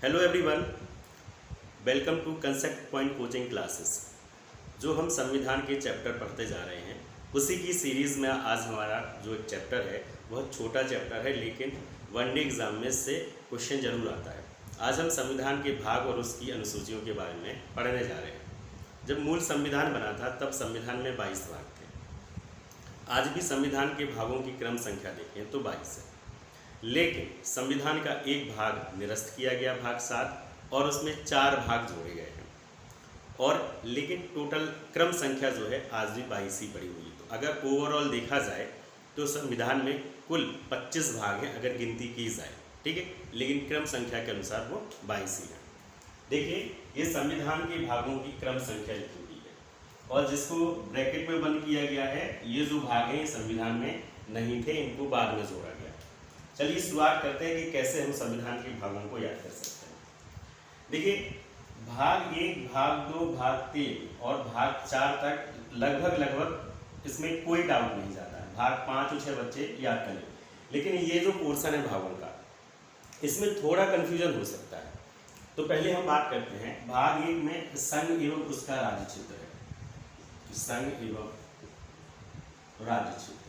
Hello everyone, welcome to concept point coaching classes. जो हम संविधान के चैप्टर पढ़ते जा रहे हैं उसी की सीरीज़ में आज हमारा जो एक चैप्टर है वह छोटा चैप्टर है, लेकिन वनडे एग्ज़ाम में से क्वेश्चन जरूर आता है। आज हम संविधान के भाग और उसकी अनुसूचियों के बारे में पढ़ने जा रहे हैं। जब मूल संविधान बना था तब संविधान में 22 भाग थे। आज भी संविधान के भागों की क्रम संख्या देखें तो 22 है, लेकिन संविधान का एक भाग निरस्त किया गया, भाग 7, और उसमें 4 भाग जोड़े गए हैं। और लेकिन टोटल क्रम संख्या जो है आज भी 22 ही पड़ी हुई है। तो अगर ओवरऑल देखा जाए तो संविधान में कुल 25 भाग हैं अगर गिनती की जाए, ठीक है, लेकिन क्रम संख्या के अनुसार वो 22 ही है। देखिए, ये संविधान के भागों की क्रम संख्या लिखी हुई है और जिसको ब्रैकेट में बंद किया गया है, ये जो भाग हैं संविधान में नहीं थे, इनको बाद में जोड़ा गया। चलिए शुरुआत करते हैं कि कैसे हम संविधान के भागों को याद कर सकते हैं। देखिए, भाग 1, भाग 2, भाग 3 और भाग 4 तक लगभग इसमें कोई डाउट नहीं जाता है। भाग 5 और 6 बच्चे याद करें, लेकिन ये जो पोर्शन है भागों का, इसमें थोड़ा कन्फ्यूजन हो सकता है। तो पहले हम बात करते हैं भाग 1 में संघ एवं उसका राज्य क्षेत्र है। संघ एवं राज्य क्षेत्र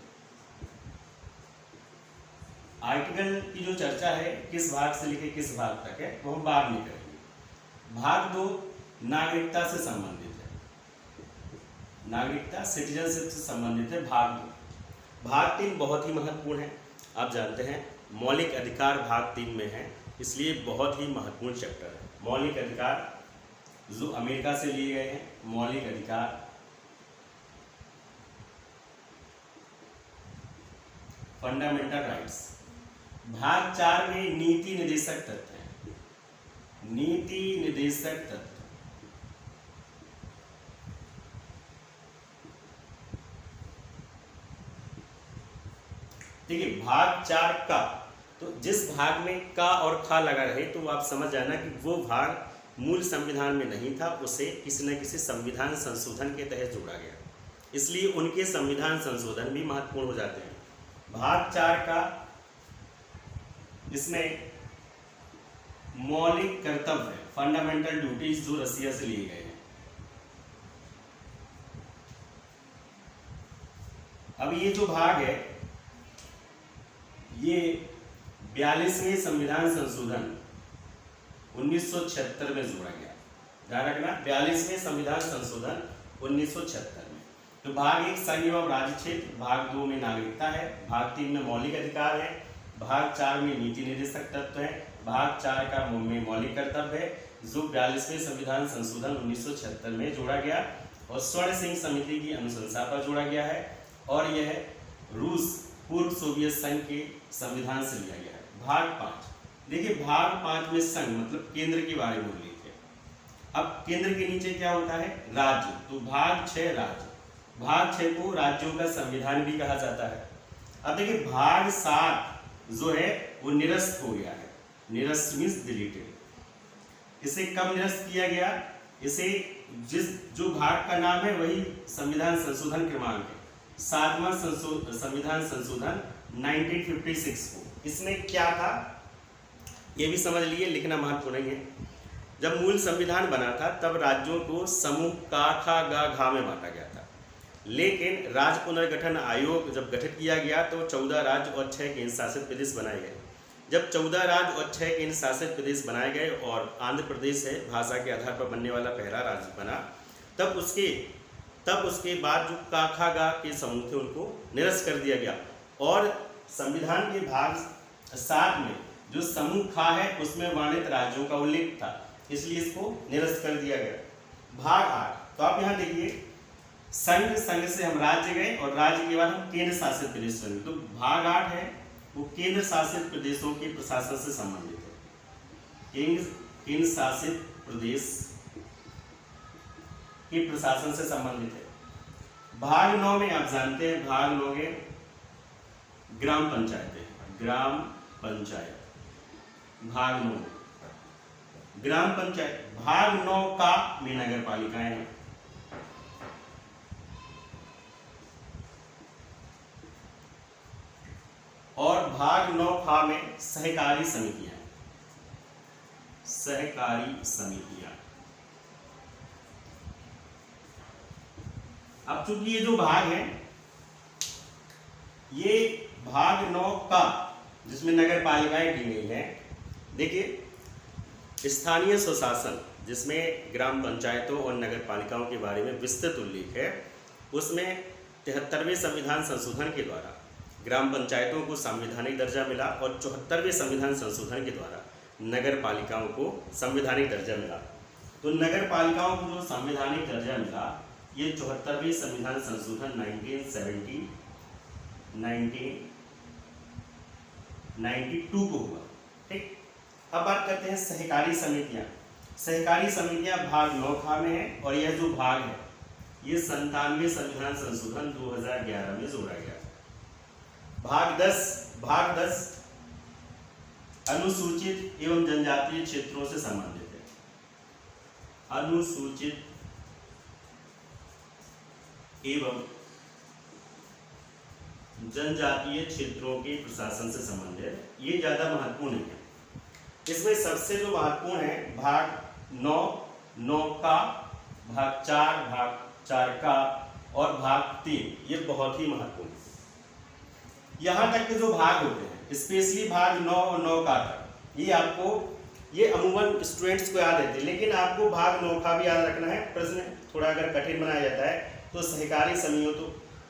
आर्टिकल की जो चर्चा है किस भाग से लेकर किस भाग तक है वो हम बाद में करेंगे। भाग 2 नागरिकता से संबंधित है, नागरिकता सिटीजनशिप से संबंधित है भाग 2। भाग 3 बहुत ही महत्वपूर्ण है। आप जानते हैं मौलिक अधिकार भाग 3 में है, इसलिए बहुत ही महत्वपूर्ण चैप्टर है। मौलिक अधिकार जो अमेरिका से लिए गए हैं, मौलिक अधिकार फंडामेंटल राइट्स। भाग 4 में नीति निर्देशक तत्व है, नीति निर्देशक तत्व। देखिए, भाग 4 का, तो जिस भाग में का और खा लगा रहे तो आप समझ जाना कि वो भाग मूल संविधान में नहीं था, उसे किसी न किसी संविधान संशोधन के तहत जोड़ा गया, इसलिए उनके संविधान संशोधन भी महत्वपूर्ण हो जाते हैं। भाग 4 का, इसमें मौलिक कर्तव्य है, फंडामेंटल ड्यूटीज, जो रसिया से लिए गए हैं। अब ये जो भाग है ये 42वें संविधान संशोधन 1976 में जोड़ा गया। ध्यान रखना, 42वें संविधान संशोधन 1976 में। तो भाग 1 संघ एवं राज्य क्षेत्र, भाग 2 में नागरिकता है, भाग 3 में मौलिक अधिकार है, भाग 4 में नीति निर्देशक तत्व है, भाग 4 का में मौलिक कर्तव्य है, जो 42वें संविधान संशोधन 1976 में जोड़ा गया और स्वर्ण सिंह समिति की अनुशंसा पर जोड़ा गया है। और यह रूस पूर्व सोवियत संघ के संविधान से लिया गया है। भाग 5, देखिए भाग 5 में संघ मतलब केंद्र के बारे में उल्लेख है। अब केंद्र के नीचे क्या होता है? राज्य। तो भाग 6 राज्य, भाग 6 को राज्यों का संविधान भी कहा जाता है। अब देखिए भाग 7 जो है वो निरस्त हो गया है, निरस्त मीन्स डिलीटेड। इसे कब निरस्त किया गया? इसे जो भाग का नाम है वही संविधान संशोधन क्रमांक है, 7वां संविधान संशोधन 1956 को। इसमें क्या था ये भी समझ लिए, लिखना महत्वपूर्ण नहीं है। जब मूल संविधान बना था तब राज्यों को समूह का, खा, गा, घा में बांटा गया था, लेकिन राज्य पुनर्गठन आयोग जब गठित किया गया तो 14 राज्य और 6 केंद्र शासित प्रदेश बनाए गए। जब 14 राज्य और 6 केंद्र शासित प्रदेश बनाए गए और आंध्र प्रदेश है भाषा के आधार पर बनने वाला पहला राज्य बना, तब उसके बाद जो का, खा, गा के समूह थे उनको निरस्त कर दिया गया। और संविधान के भाग 7 में जो समूह खा है उसमें वर्णित राज्यों का उल्लेख था, इसलिए इसको निरस्त कर दिया गया। भाग 8, तो आप यहाँ देखिए संघ से हम राज्य गए और राज्य के बाद हम केंद्र शासित प्रदेश बने। तो भाग 8 है वो केंद्र शासित प्रदेशों के प्रशासन से संबंधित है, केंद्र शासित प्रदेश के प्रशासन से संबंधित है। भाग 9 में आप जानते हैं, भाग 9 में ग्राम पंचायतें, ग्राम पंचायत। भाग 9 ग्राम पंचायत। भाग 9 का में नगर पालिकाएं हैं। और भाग 9 खा में सहकारी समितियां, सहकारी समितियां। अब चूंकि ये जो भाग है ये भाग 9 का, जिसमें नगर पालिकाएं दी गई हैं। देखिए स्थानीय स्वशासन, जिसमें ग्राम पंचायतों और नगर पालिकाओं के बारे में विस्तृत उल्लेख है, उसमें 73वें संविधान संशोधन के द्वारा ग्राम पंचायतों को संवैधानिक दर्जा मिला और 74वें संविधान संशोधन के द्वारा नगर पालिकाओं को संवैधानिक दर्जा मिला। तो नगर पालिकाओं को जो संवैधानिक दर्जा मिला ये 74वें संविधान संशोधन 1992 को हुआ। ठीक, अब बात करते हैं सहकारी समितियां। सहकारी समितियां भाग 9 खा में है और यह जो भाग है ये 97वें संविधान संशोधन 2011 में जोड़ा गया। भाग 10 अनुसूचित एवं जनजातीय क्षेत्रों से संबंधित है। अनुसूचित एवं जनजातीय क्षेत्रों के प्रशासन से संबंधित, ये ज्यादा महत्वपूर्ण है। इसमें सबसे जो महत्वपूर्ण है भाग 9 का, भाग 4 का और भाग 3, ये बहुत ही महत्वपूर्ण है। यहाँ तक के जो भाग होते हैं, स्पेशली भाग 9 और 9 का तक, ये आपको, ये अमूमन स्टूडेंट्स को याद रहते हैं, लेकिन आपको भाग 9 का भी याद रखना है। प्रश्न थोड़ा अगर कठिन बनाया जाता है तो सहकारी समितियों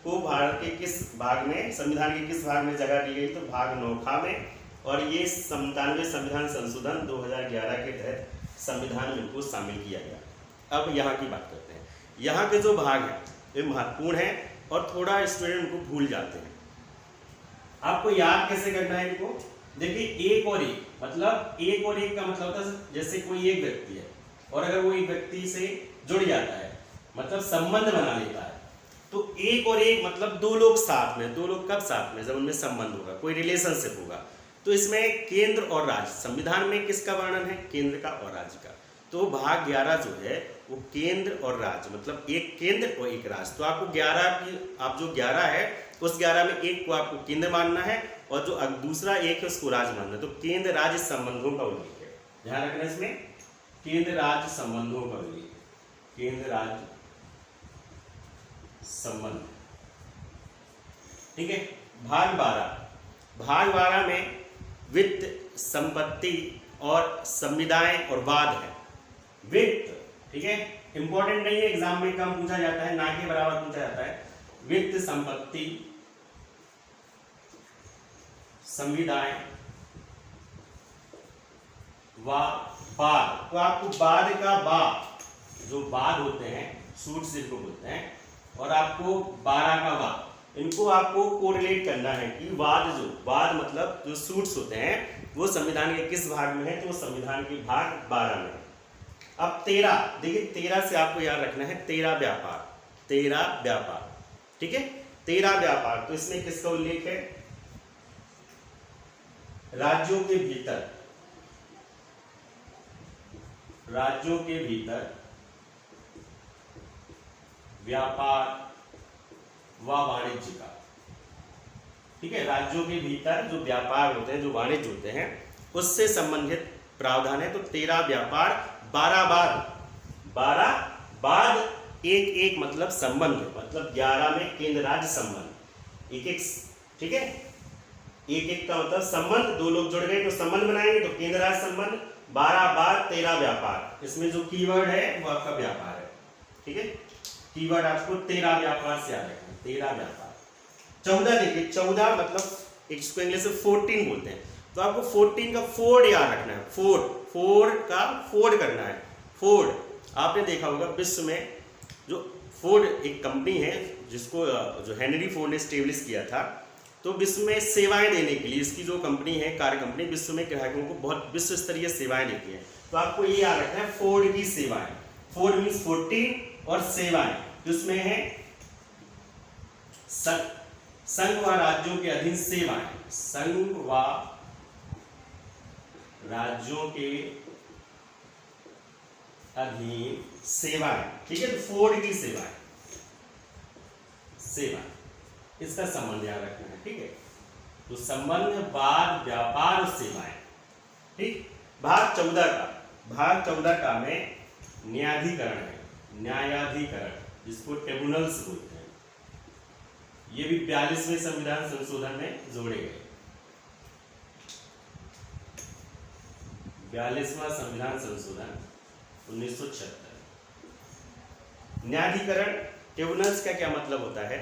को भारत के किस भाग में, संविधान के किस भाग में जगह दी गई, तो भाग 9 खा में, और ये 97वें संविधान संशोधन 2011 के तहत संविधान में इनको शामिल किया गया। अब यहाँ की बात करते हैं। यहाँ के जो भाग हैं ये महत्वपूर्ण है और थोड़ा स्टूडेंट उनको भूल जाते हैं। आपको याद कैसे करना है इनको? देखिए एक और एक, मतलब एक और एक का मतलब होता है जैसे कोई एक व्यक्ति है और अगर वो एक व्यक्ति से जुड़ जाता है, मतलब संबंध बना लेता है, तो एक और एक मतलब दो लोग साथ में। दो लोग कब साथ में? जब उनमें संबंध होगा, कोई रिलेशनशिप होगा। तो इसमें केंद्र और राज्य, संविधान में किसका वर्णन है? केंद्र का और राज्य का। तो भाग 11 जो है वो केंद्र और राज्य, मतलब एक केंद्र और एक राज्य। तो आपको 11 की, आप जो 11 है उस 11 में एक को आपको केंद्र मानना है और जो दूसरा एक है उसको राज्य मानना है। तो केंद्र राज्य संबंधों का उल्लेख है, ध्यान रखना इसमें, केंद्र राज्य संबंधों का उल्लेख है, केंद्र राज्य संबंध। ठीक है। भाग 12 में वित्त, संपत्ति और संविदाएं और वाद है। वित्त, ठीक है, इंपॉर्टेंट नहीं है, एग्जाम में कम पूछा जाता है, ना के बराबर पूछा जाता है। वित्त, संपत्ति, संविदाएं, वाद। तो आपको बाद का जो बाद होते हैं सूट सिर्फ को बोलते हैं, और आपको 12 का वाद, इनको आपको कोरिलेट करना है कि वाद मतलब जो सूट्स होते हैं वो संविधान के किस भाग में है, तो वो संविधान के भाग 12 में है। अब 13, देखिए 13 से आपको याद रखना है 13 व्यापार, ठीक है। 13 व्यापार, तो इसमें किसका उल्लेख है? राज्यों के भीतर व्यापार व वाणिज्य का, ठीक है। राज्यों के भीतर जो व्यापार होते हैं, जो वाणिज्य होते हैं, उससे संबंधित प्रावधान है। तो 13 व्यापार, 12 बाद, एक मतलब संबंध, मतलब 11 में केंद्र राज्य संबंध, एक, ठीक है। एक का मतलब संबंध, दो लोग जुड़ गए तो संबंध बनाएंगे, तो केंद्र राज्य संबंध। 12 बाद, 13 व्यापार, इसमें जो कीवर्ड है वो आपका व्यापार है, ठीक है। कीवर्ड आपको 13 व्यापार से याद रखना, 13 व्यापार। 14 देखिए, 14 मतलब इसको इंग्लिश में 14 बोलते हैं, तो आपको 14 का फोर्ड याद रखना है। फोर्ड का फोर्ड करना है। फोर्ड, आपने देखा होगा विश्व में जो फोर्ड एक कंपनी है जिसको जो हेनरी फोर्ड ने स्टेब्लिश किया था, तो विश्व में सेवाएं देने के लिए इसकी जो कंपनी है, कार्य कंपनी, विश्व में ग्राहकों को बहुत विश्व स्तरीय सेवाएं देती है। तो आपको ये याद रखना है फोर्ड की सेवाएं। फोर्ड मीन्स 14 और सेवाएं, जिसमें है संघ व राज्यों के अधीन सेवाएं, संघ व राज्यों के अधीन सेवाएं, ठीक है। तो फोर्ड की सेवाएं, इसका संबंध याद रखना है, ठीक है। तो संबंध, बाद, व्यापार और सेवाएं, ठीक। भाग 14 का, भाग 14 का में न्यायाधिकरण है, न्यायाधिकरण जिसको ट्रिब्यूनल्स बोलते हैं, ये भी 42वें संविधान संशोधन में जोड़े गए। 42वां संविधान संशोधन 1976। न्यायाधिकरण ट्रिब्यूनल्स का क्या मतलब होता है?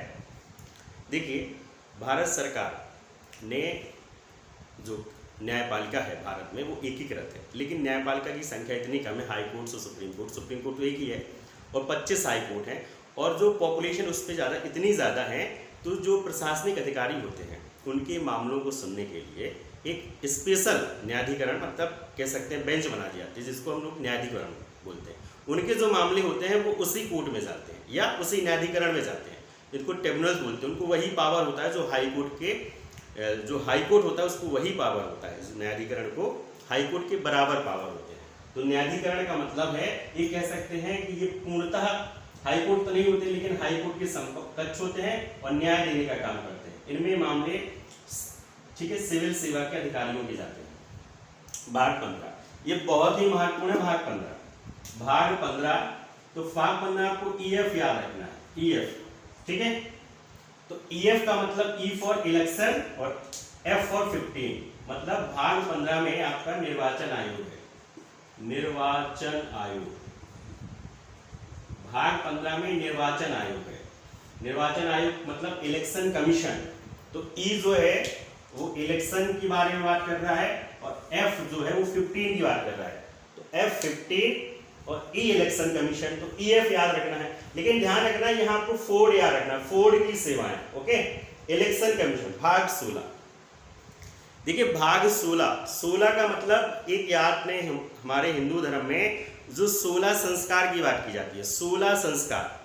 देखिए, भारत सरकार ने जो न्यायपालिका है भारत में वो एकीकृत है, लेकिन न्यायपालिका की संख्या इतनी कम है, हाई कोर्ट और सुप्रीम कोर्ट तो एक ही है और 25 हाई कोर्ट हैं, और जो पॉपुलेशन उस पर ज़्यादा इतनी ज़्यादा है, तो जो प्रशासनिक अधिकारी होते हैं उनके मामलों को सुनने के लिए एक स्पेशल न्यायाधिकरण, मतलब कह सकते हैं बेंच बना दी जाती है, जिसको हम लोग न्यायाधिकरण बोलते हैं। उनके जो मामले होते हैं वो उसी कोर्ट में जाते हैं या उसी न्यायाधिकरण में जाते हैं, इनको ट्रिब्यूनल बोलते हैं। उनको वही पावर होता है जो हाई कोर्ट के, जो हाई कोर्ट होता है उसको वही पावर होता है, जो न्यायाधिकरण को हाई कोर्ट के बराबर पावर होते हैं। तो न्यायाधिकरण का मतलब है, ये कह सकते हैं कि ये पूर्णतः हाई कोर्ट तो नहीं होते, लेकिन हाई कोर्ट के समकक्ष होते हैं और न्याय देने का काम करते हैं। इनमें मामले, ठीक है, सिविल सेवा के अधिकारियों के जाते हैं। भाग 15, ये बहुत ही महत्वपूर्ण है। भाग 15, तो भाग 15 आपको EF याद रखना है, EF, ठीक है। तो EF का मतलब E फॉर इलेक्शन और F फॉर 15, मतलब भाग 15 में आपका निर्वाचन आयोग है, निर्वाचन आयोग। भाग 15 में निर्वाचन आयोग है, निर्वाचन आयोग मतलब इलेक्शन कमीशन। तो E जो है वो इलेक्शन के बारे में बात कर रहा है और F जो है वो 15 की बात कर रहा है। तो F15 और E इलेक्शन कमीशन, तो EF याद रखना है, लेकिन ध्यान रखना यहाँ आपको फोर्ड याद रखना, फोर्ड की सेवाएं, ओके। इलेक्शन कमीशन भाग 16। देखिए भाग 16 का मतलब एक याद में हमारे हिंदू धर्म में जो 16 संस्कार की बात की जाती है, 16 संस्कार,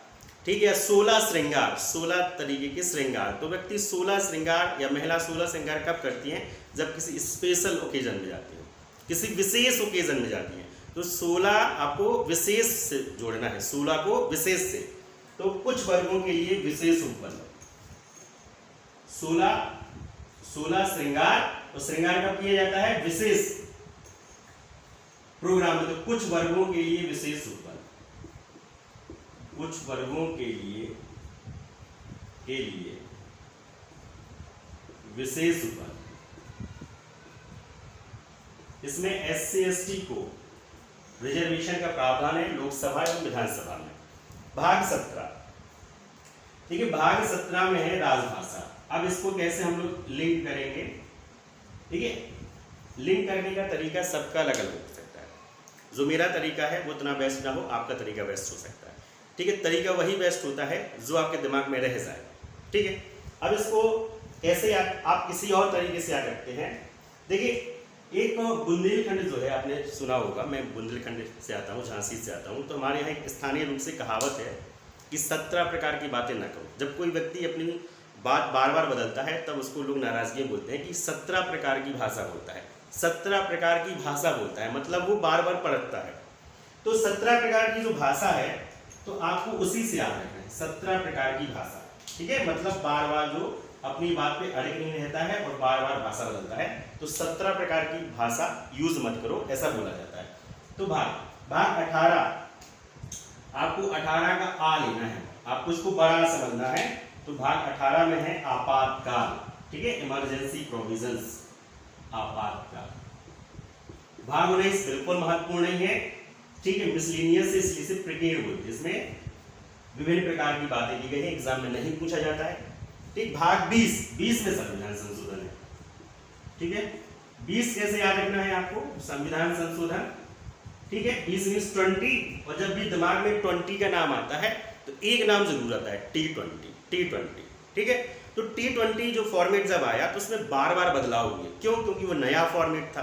ठीक है, 16 श्रृंगार, 16 तरीके के श्रृंगार। तो व्यक्ति 16 श्रृंगार या महिला 16 श्रृंगार कब करती हैं? जब किसी स्पेशल ओकेजन में जाती है, किसी विशेष ओकेजन में जाती है। तो 16 आपको विशेष से जोड़ना है, 16 को विशेष से। तो कुछ वर्गों के लिए विशेष उपबंध, 16 श्रृंगार, और श्रृंगार कब किया जाता है? विशेष प्रोग्राम में। तो कुछ वर्गों के लिए विशेष उपबंध, कुछ वर्गों के लिए विशेष उपबंध। इसमें SC ST को रिजर्वेशन का प्रावधान है लोकसभा एवं विधानसभा में। भाग 17, ठीक है, भाग 17 में है राजभाषा। अब इसको कैसे हम लोग लिंक करेंगे? ठीक है, लिंक करने का तरीका सबका अलग अलग हो सकता है। जो मेरा तरीका है वो इतना बेस्ट ना हो, आपका तरीका बेस्ट हो सकता है, ठीक है। तरीका वही बेस्ट होता है जो आपके दिमाग में रह जाए, ठीक है। अब इसको कैसे आप किसी और तरीके से याद रखते हैं? देखिए, एक बुंदेलखंड जो है, आपने सुना होगा, मैं बुंदेलखंड से आता हूँ, झांसी से आता हूँ। तो हमारे यहाँ एक स्थानीय रूप से कहावत है कि 17 प्रकार की बातें न करो। जब कोई व्यक्ति अपनी बात बार बार बदलता है तब उसको लोग नाराजगी बोलते हैं कि 17 प्रकार की भाषा बोलता है, 17 प्रकार की भाषा बोलता है, मतलब वो बार बार पलटता है। तो 17 प्रकार की जो भाषा है, तो आपको उसी से याद रखना है, 17 प्रकार की भाषा, ठीक है। मतलब बार बार जो अपनी बात पे अड़िग नहीं रहता है और बार बार भाषा बदलता है। तो 17 प्रकार की भाषा यूज मत करो, ऐसा बोला जाता है। तो भाग 18, आपको 18 का आ लेना है, आपको इसको बड़ा समझना है। तो भाग 18 में है आपातकाल, ठीक है, इमरजेंसी प्रोविजंस, आपातकाल। भाग 19 बिल्कुल महत्वपूर्ण नहीं है, ठीक है, मिसलेनियस से इसलिए से प्रिकेड बोलते हैं। इसमें विभिन्न प्रकार की बातें की गई है, एग्जाम में नहीं पूछा जाता है, ठीक। भाग 20 में संविधान संशोधन है, ठीक है। 20 कैसे याद रखना है आपको? संविधान संशोधन, ठीक है। 20 मीन्स 20, और जब भी दिमाग में 20 का नाम आता है तो एक नाम जरूर आता है, T20, ठीक है। तो T20 जो फॉर्मेट जब आया तो उसमें बार बार बदलाव हुए। क्यों? क्योंकि वो नया फॉर्मेट था।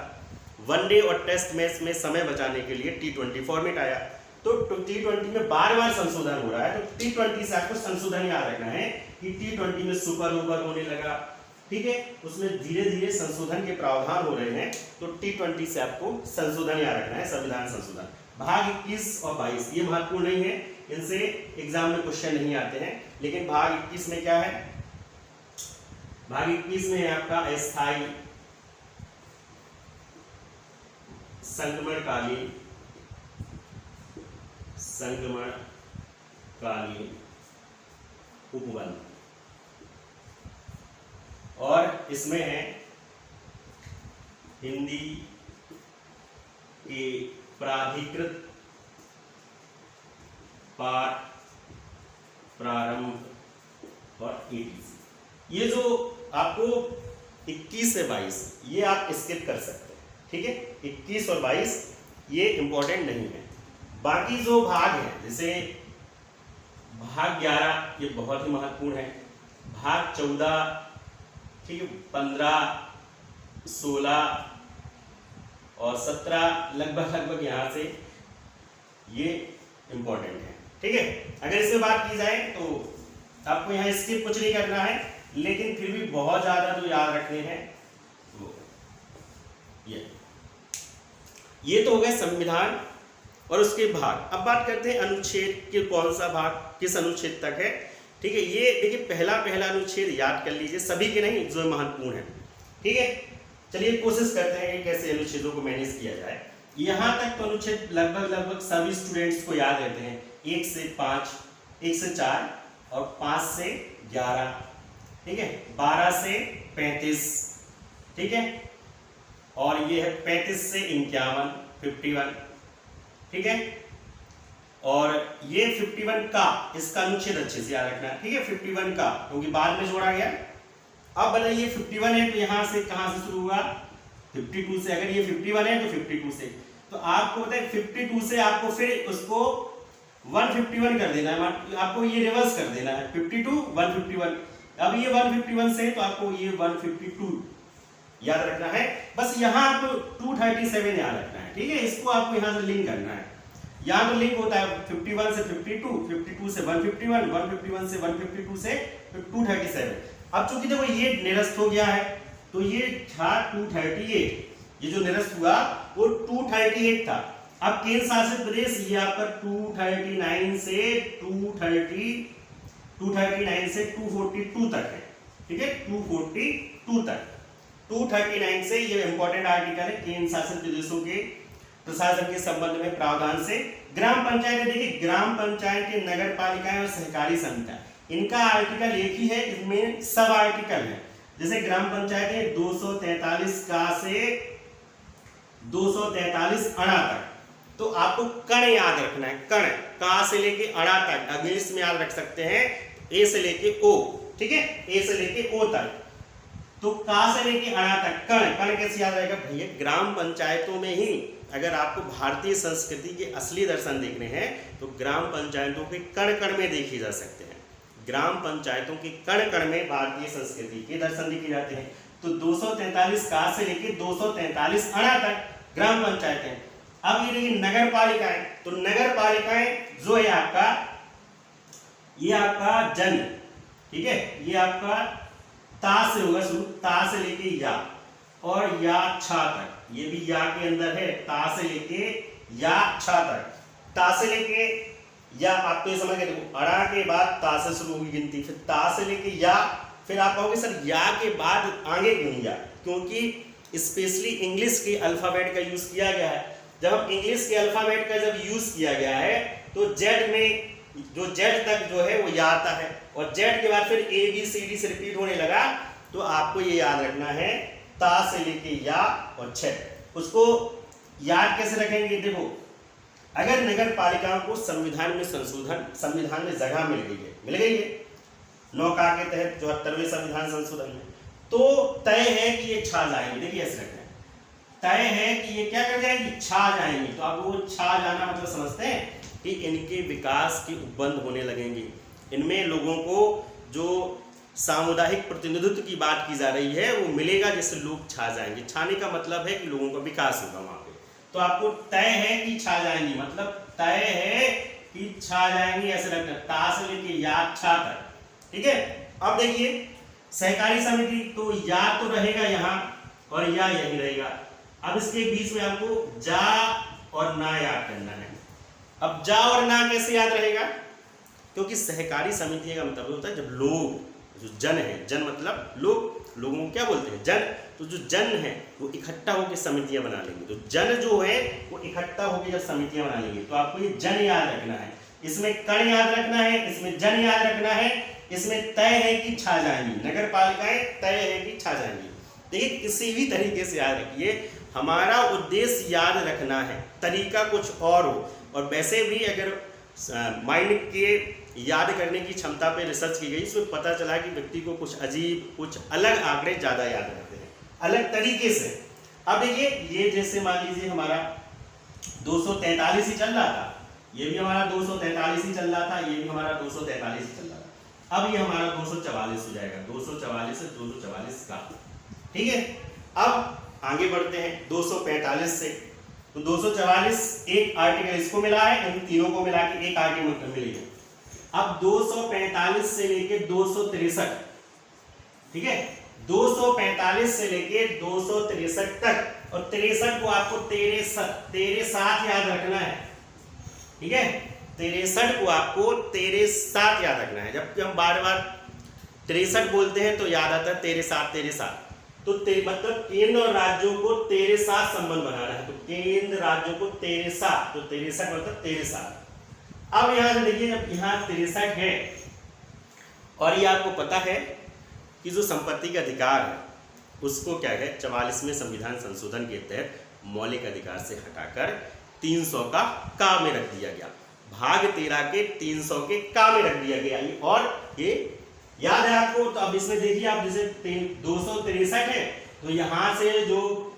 वनडे और टेस्ट मैच में समय बचाने के लिए T20 फॉर्मेट आया। तो T20 में बार बार संशोधन हो रहा है। तो T20 से आपको संशोधन याद रखना है कि T20 में सुपर ओवर होने लगा, ठीक है, उसमें धीरे धीरे संशोधन के प्रावधान हो रहे हैं। तो T20 से आपको संशोधन याद रखना है, संविधान संशोधन। भाग 21 और 22 ये महत्वपूर्ण नहीं है, इनसे एग्जाम में क्वेश्चन नहीं आते हैं। लेकिन भाग 21 में क्या है? भाग 21 में है आपका अस्थायी, संक्रमणकालीन संक्रमण कालीन उपबंध, और इसमें है हिंदी के प्राधिकृत पाठ, प्रारंभ और ETC। ये जो आपको 21 से 22 ये आप स्किप कर सकते हैं, ठीक है। 21 और 22 ये इंपॉर्टेंट नहीं है। बाकी जो भाग है जैसे भाग 11 ये बहुत ही महत्वपूर्ण है, भाग 14, ठीक है, 15, 16 और 17 लगभग यहाँ से ये इंपॉर्टेंट है, ठीक है। अगर इसमें बात की जाए तो आपको यहाँ स्किप कुछ नहीं करना है, लेकिन फिर भी बहुत ज्यादा जो याद रखने हैं वो ये तो हो गए संविधान और उसके भाग। अब बात करते हैं अनुच्छेद के कौन सा भाग किस अनुच्छेद तक है, ठीक है। ये देखिए पहला अनुच्छेद याद कर लीजिए, सभी के नहीं जो महत्वपूर्ण है, ठीक है। चलिए कोशिश करते हैं कि कैसे अनुच्छेदों को मैनेज किया जाए। यहाँ तक तो अनुच्छेद लगभग सभी स्टूडेंट्स को याद रहते हैं, 1 से 5, 1 से 4 और 5 से 11, ठीक है, 12 से 35, ठीक है, और ये है 35 से 51, 51, ठीक है। और ये 51 का इसका अनुच्छेद अच्छे से याद रखना है, ठीक है। 51 का क्योंकि बाद में जोड़ा गया। अब बनाइए 51 है तो यहां से कहां से शुरू हुआ, 52 से। अगर ये 51 है तो 52 से, तो आपको पता है 52 से आपको फिर उसको 151 कर देना है, आपको ये रिवर्स कर देना है, 52 151। अब ये 151 से तो आपको ये 152 याद रखना है। बस यहाँ आपको 237 याद रखना है, ठीक है। इसको आपको यहाँ से लिंक करना है। यहाँ तो लिंक होता है 51 से 52, 52 से 151, 151 से 152 से 237। अब चूंकि देखो ये निरस्त हो गया है तो ये था 238, ये जो निरस्त हुआ वो 238 था। अब केंद्र शासित प्रदेश ये आपका 239 से 242 तक है, ठीक है, 242 तक। 239 से ये इंपॉर्टेंट आर्टिकल है, केंद्र शासित प्रदेशों के प्रशासन के संबंध में प्रावधान से। ग्राम पंचायत देखिए, ग्राम पंचायत के नगर पालिकाएं और सहकारी समितियां, इनका आर्टिकल एक ही है, इसमें सब आर्टिकल है। जैसे ग्राम पंचायत है 243 का से 243 अणा तक, तो आपको कण याद रखना है, कण का से लेके अणा तक। इंग्लिश में याद रख सकते हैं ए से लेके ओ, ठीक है, ए से लेके ओ तक। तो का से लेके अणा तक कण कैसे याद रहेगा भैया, ग्राम पंचायतों में ही अगर आपको भारतीय संस्कृति के असली दर्शन देखने हैं तो ग्राम पंचायतों के कण कण में देखे जा सकते हैं। ग्राम पंचायतों के कण कण में भारतीय संस्कृति के दर्शन देखे जाते हैं। तो 243 का से लेके 243 अणा तक ग्राम पंचायत है। अब ये देखिए नगर पालिकाएं, तो नगर पालिकाएं जो है आपका, ये आपका जन, ठीक है, ये आपका ता से होगा शुरू, ता से लेके या और या छा तक, ये भी या के अंदर है, ता से लेके या छा तक। ता से लेके या आपको ये समझ गए, देखो अड़ा के बाद ता से शुरू होगी गिनती, फिर ता से लेके या, फिर आप कहोगे सर या के बाद आगे क्यों या, क्योंकि स्पेशली इंग्लिश के अल्फाबेट का यूज किया गया है। जब हम इंग्लिश के अल्फाबेट का जब यूज किया गया है तो जेड में जो जेड तक जो है वो या आता है, और जेड के बाद फिर ए बी सी डी से रिपीट होने लगा। तो आपको ये याद रखना है ता से लेके या और छेद। उसको याद कैसे रखेंगे, देखो अगर नगर पालिकाओं को संविधान में संशोधन, संविधान में जगह मिल गई है 9 का के तहत 74वें संविधान संशोधन में, तो तय है कि ये छा जाएंगे। देखिए ऐसे रखना है, तय है कि ये क्या कर जाएंगी, छा जाएंगी। तो आप वो छा जाना मतलब समझते हैं कि इनके विकास के उपबंध होने लगेंगे। इनमें लोगों को जो सामुदायिक प्रतिनिधित्व की बात की जा रही है वो मिलेगा, जिससे लोग छा जाएंगे। छाने का मतलब है कि लोगों का विकास होगा वहां पे। तो आपको तय है कि छा जाएंगी, मतलब तय है कि छा जाएंगी, ऐसे रखना, ता से लेके या छा तक, ठीक है। अब देखिए सहकारी समिति, तो या तो रहेगा यहाँ और या यही रहेगा। अब इसके बीच में आपको जा और ना याद करना है। अब जा और ना कैसे याद रहेगा, क्योंकि सहकारी समिति का मतलब होता है जब लोग, जो जन है, जन मतलब लोग, लोगों को क्या बोलते हैं, जन, तो जो जन है वो इकट्ठा होकर समितियां बना लेंगे। तो जन जो है वो इकट्ठा होकर जब समितियां बना लेंगे तो आपको ये जन याद रखना है, इसमें कण याद रखना है, इसमें जन याद रखना है, इसमें तय है कि छा जाएंगी, नगर पालिकाएं तय है कि छा जाएंगी। देखिए किसी भी तरीके से याद रखिए, हमारा उद्देश्य याद रखना है, तरीका कुछ और हो। और वैसे भी अगर माइंड के याद करने की क्षमता पे रिसर्च की गई, इसमें पता चला कि व्यक्ति को कुछ अजीब, कुछ अलग आंकड़े ज़्यादा याद रहते हैं, अलग तरीके से। अब देखिए ये जैसे मान लीजिए हमारा 243 ही चल रहा था, ये भी हमारा 243 ही चल रहा था, ये भी हमारा 243 ही चल रहा था। अब ये हमारा 244 हो जाएगा, 244 से 244 का, ठीक है। अब आगे बढ़ते हैं 245 से, तो 244 एक आर्टिकल इसको मिला है, इन तीनों को मिला के एक आर्टिकल मिली है। अब 245 से लेके 263, ठीक है, 245 से लेके 263 तक, और 63 को आपको 63 याद रखना है, ठीक है। 63 को आपको 63 याद रखना है। जबकि हम बार बार 63 बोलते हैं तो याद आता है 63, तो मतलब केंद्र और राज्यों को 63 संबंध बनाना है, तो केंद्र राज्यों को 63, तो 63 मतलब 63। अब यहां से देखिए, जब यहाँ 63 है और ये आपको पता है कि जो संपत्ति का अधिकार है उसको क्या है 44वें संविधान संशोधन के तहत मौलिक अधिकार से हटाकर 300 का में रख दिया गया, भाग 13 के 300 के का में रख दिया गया। और ये याद है आपको, तो अब इसमें देखिए आप जैसे 263 है, तो यहां से जो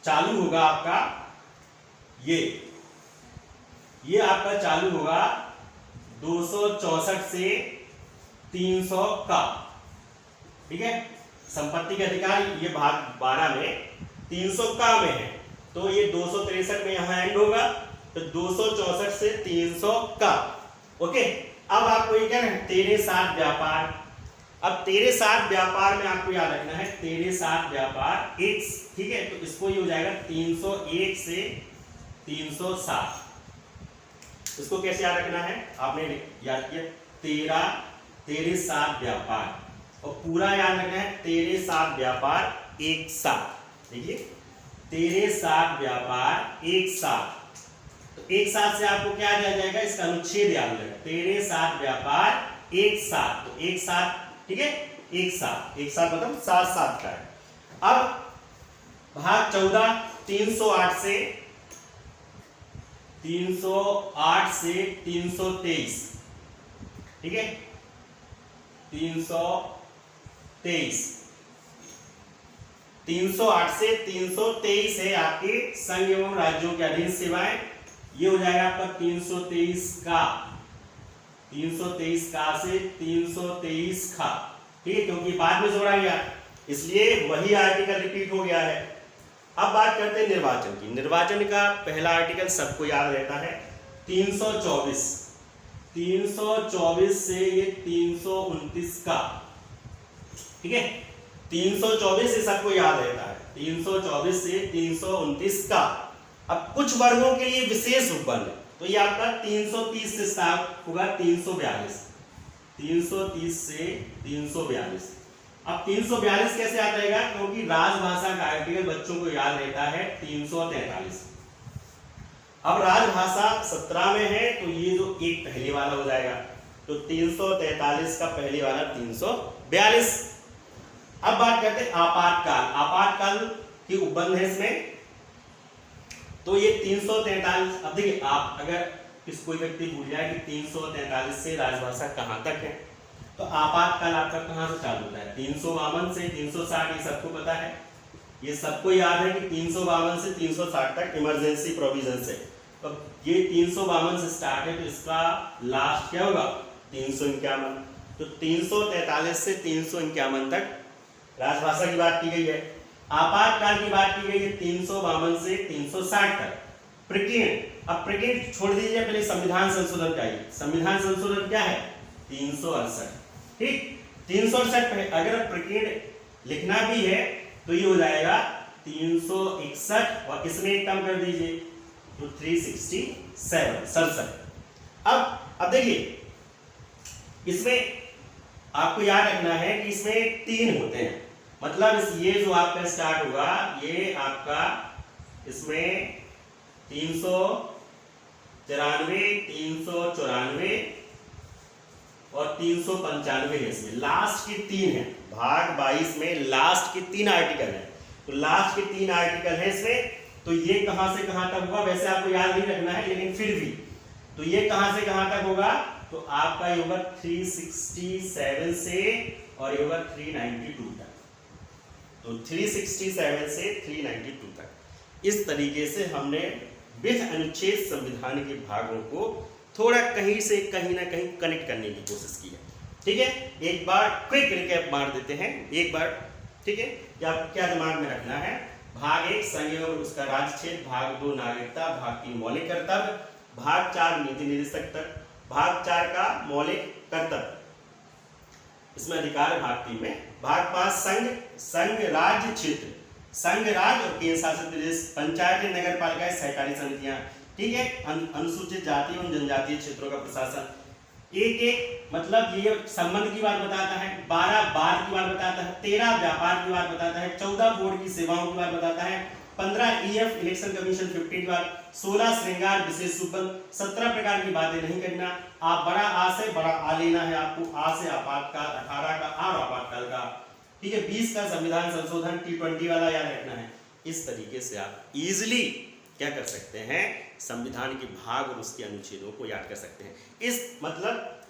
चालू होगा आपका ये आपका चालू होगा 264 से 300 का, ठीक है। संपत्ति का अधिकार ये भाग 12 में 300 का में है, तो ये 263 में यहां एंड होगा, तो 264 से 300 का, ओके। अब आपको ये क्या है 63 व्यापार। अब 63 व्यापार में आपको याद रखना है 63 व्यापार एक, ठीक है, तो इसको ये हो जाएगा 301 से 307। इसको कैसे याद रखना है, आपने याद किया 63 व्यापार, और पूरा याद रखना है 63 व्यापार एक साथ। देखिए 63 व्यापार एक साथ, तो एक साथ से आपको क्या दिया जाएगा, इसका अनुच्छेद याद रखेगा 63 व्यापार एक साथ, तो एक साथ, ठीक है, एक साथ मतलब 7 का है। अब भाग 14 308 से 323, ठीक है, 323, 308 से 323 है आपके संघ एवं राज्यों के अधीन सेवाएं। ये हो जाएगा आपका 323 का, 323 का से 323 का, ठीक है, क्योंकि बाद में जोड़ा गया इसलिए वही आर्टिकल रिपीट हो गया है। अब बात करते हैं निर्वाचन की। निर्वाचन का पहला आर्टिकल सबको याद रहता है 324, 324 से ये 329 का, ठीक है, 324 से सबको याद रहता है, 324 से 329 का। अब कुछ वर्गों के लिए विशेष उपबंध, तो ये आपका 330 से स्टार्ट होगा 342, 330 से 342। अब 342 कैसे आता रहेगा, क्योंकि राजभाषा का आर्टिकल बच्चों को याद रहता है 343। अब राजभाषा 17 में है, तो ये जो एक पहले वाला हो जाएगा, तो 343 का पहले वाला 342। अब बात करते हैं आपातकाल। आपातकाल की उपबंध है इसमें, तो ये 343। अब देखिए आप अगर कोई व्यक्ति भूल जाए कि 343 से राजभाषा कहां तक है, तो आपातकाल आपका कहां से चालू होता है 352 से 360, ये सबको पता है, ये सबको याद है कि 352 से 360 तक इमरजेंसी प्रोविजन से। तो ये 352 से स्टार्ट है, तो इसका लास्ट क्या होगा 351। तो 343 से 351 तक राजभाषा की बात की गई है। आपातकाल की बात की गई है 352 से 360 तक। प्रकीर्ण, अब प्रकीर्ण छोड़ दीजिए, पहले संविधान संशोधन का। संविधान संशोधन क्या है 368, ठीक, 368 अगर प्रकीर्ण लिखना भी है तो ये हो जाएगा 361, और इसमें एक कम कर दीजिए तो 367। अब देखिए इसमें आपको याद रखना है कि इसमें 3 होते हैं, मतलब ये जो आपका स्टार्ट होगा ये आपका इसमें 394, 394 और 395 है। इसमें लास्ट की 3 है, भाग 22 में लास्ट के 3 आर्टिकल है। तो लास्ट के 3 आर्टिकल है इसमें। तो ये कहां से कहां तक हुआ, वैसे आपको याद नहीं रखना है लेकिन फिर भी, तो ये कहां से कहां तक होगा, तो आपका ये होगा 367 से और ये होगा 392 तक। तो 367 से 392 तक इस तरीके से हमने विध अनुच्छेद संविधान के भागों को थोड़ा कहीं से कहीं ना कहीं कनेक्ट करने की कोशिश की है। ठीक है, एक बार क्विक रिकैप मार देते हैं एक बार। ठीक है, क्या दिमाग में रखना है, भाग 1 संघ एवं उसका राज्य क्षेत्र, भाग 2 नागरिकता, भाग 3 मौलिक कर्तव्य, भाग 4 नीति निर्देशक तक, भाग 4 का मौलिक कर्तव्य, इसमें अधिकार भाग 3 में, भाग 5 संघ राज्य क्षेत्र, संघ राज्य और केंद्र शासित प्रदेश, पंचायतें, नगर पालिकाएं, सहकारी समितियां। ठीक है, अनुसूचित जाति एवं जनजातीय क्षेत्रों का प्रशासन। एक मतलब ये संबंध की बात बताता है, 12 बाद की बात बताता है, 13 व्यापार की बात बताता है, 14 बोर्ड की सेवाओं की बात बताता है, 15 ईएफ इलेक्शन कमीशन 50 की बात, 16 श्रृंगार विशेष सुबंध, 17 प्रकार की बातें नहीं करना। आप बड़ा आ से बड़ा आ लेना है आपको, आ से आपातकाल, 18 का आ और आपातकाल का। ठीक है, 20 का संविधान संशोधन, T20 वाला याद रखना है। इस तरीके से आप इजिली क्या कर सकते हैं, संविधान के भाग और उसके अनुच्छेदों को याद कर सकते हैं।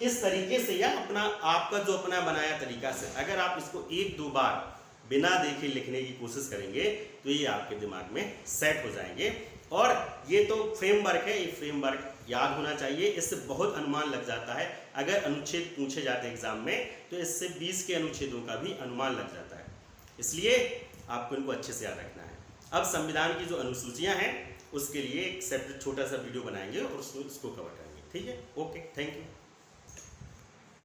इस तरीके से या अपना आपका जो अपना बनाया तरीका से अगर आप इसको 1-2 बार बिना देखे लिखने की कोशिश करेंगे तो ये आपके दिमाग में सेट हो जाएंगे। और ये तो फ्रेमवर्क है, ये फ्रेमवर्क याद होना चाहिए। इससे बहुत अनुमान लग जाता है, अगर अनुच्छेद पूछे जाते हैं एग्जाम में तो इससे 20 के अनुच्छेदों का भी अनुमान लग जाता है, इसलिए आपको इनको अच्छे से याद रखना है। अब संविधान की जो अनुसूचियां हैं उसके लिए एक सेपरेट छोटा सा वीडियो बनाएंगे और उसको कवर करेंगे। ठीक है, ओके, थैंक यू।